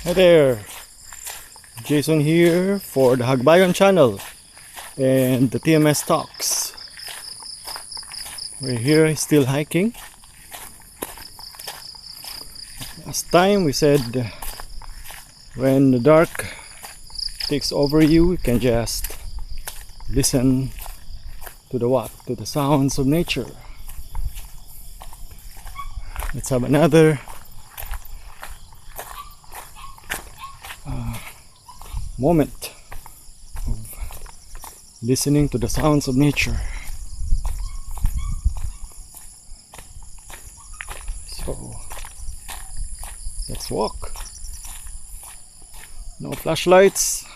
Hi there, Jason here for the Hagbayon channel and the TMS talks. We're here still hiking. Last time we said when the dark takes over you, you can just listen to the sounds of nature. Let's have another moment of listening to the sounds of nature. So let's walk. No flashlights.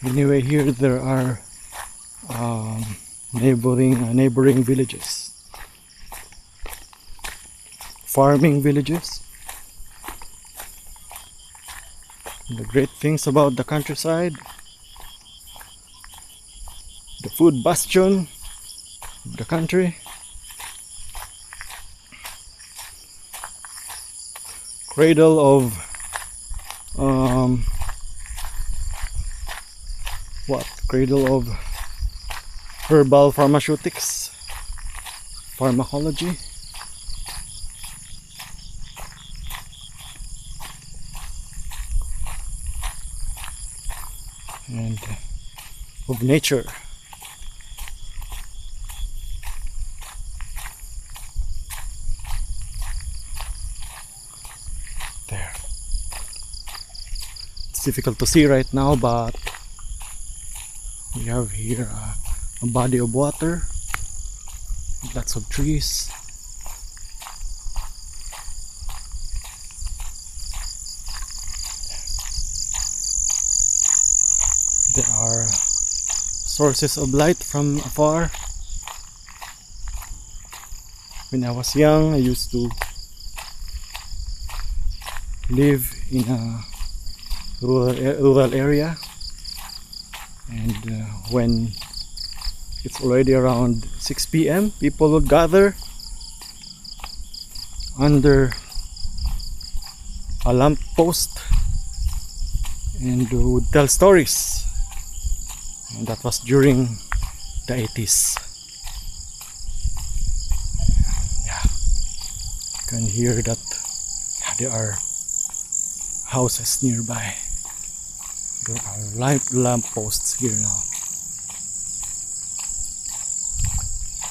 Anyway, here there are neighboring villages, farming villages. The great things about the countryside, the food bastion of the country, cradle of herbal pharmaceutics, pharmacology. And of nature. There. It's difficult to see right now, but we have here a body of water, lots of trees. There are sources of light from afar. When I was young, I used to live in a rural area, and when it's already around 6 p.m. people would gather under a lamp post and would tell stories. And that was during the 80s. Yeah, you can hear that there are houses nearby. There are lamp posts here now.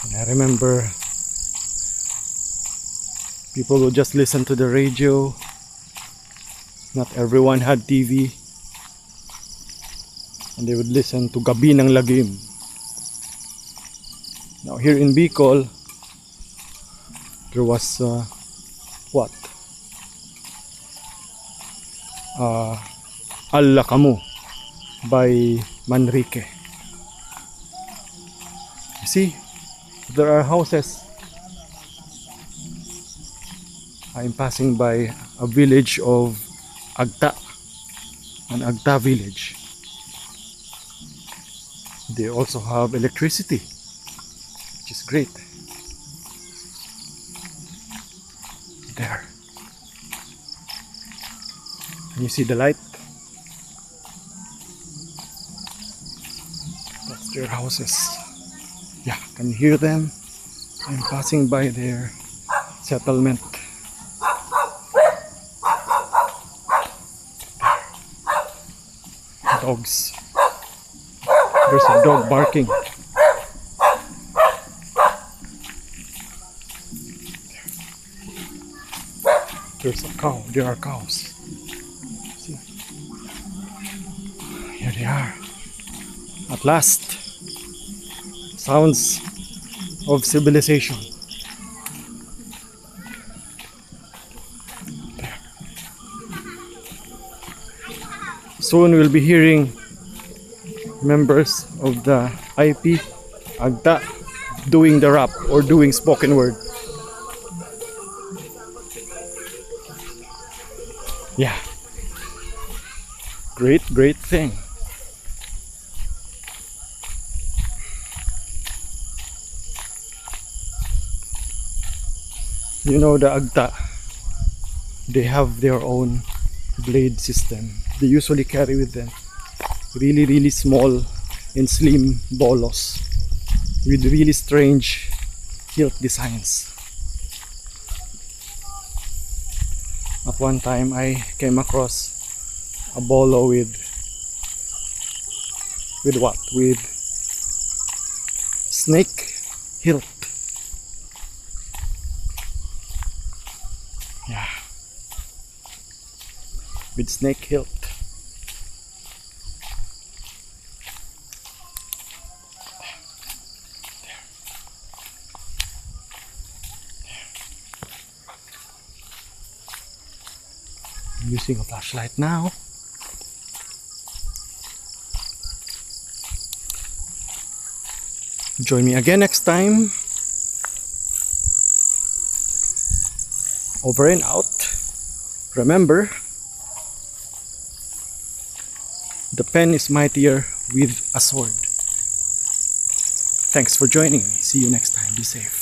And I remember people would just listen to the radio. Not everyone had TV. And they would listen to Gabi ng Lagim. Now here in Bicol, there was Alla Kamu by Manrique. You see, there are houses. I'm passing by a village of AGTA, an AGTA village. They also have electricity, which is great. There. Can you see the light? That's their houses. Yeah, can you hear them? I'm passing by their settlement. Dogs. There's a dog barking. There's a cow. There are cows. See? Here they are. At last. Sounds of civilization. There. Soon we'll be hearing members of the IP AGTA doing the rap or doing spoken word. Yeah, great thing. You know, the AGTA, they have their own blade system. They usually carry with them really small and slim bolos with really strange hilt designs. At one time I came across a bolo with what? With snake hilt. Yeah. With snake hilt. I'm using a flashlight now. Join me again next time. Over and out. Remember, the pen is mightier with a sword. Thanks for joining me. See you next time. Be safe.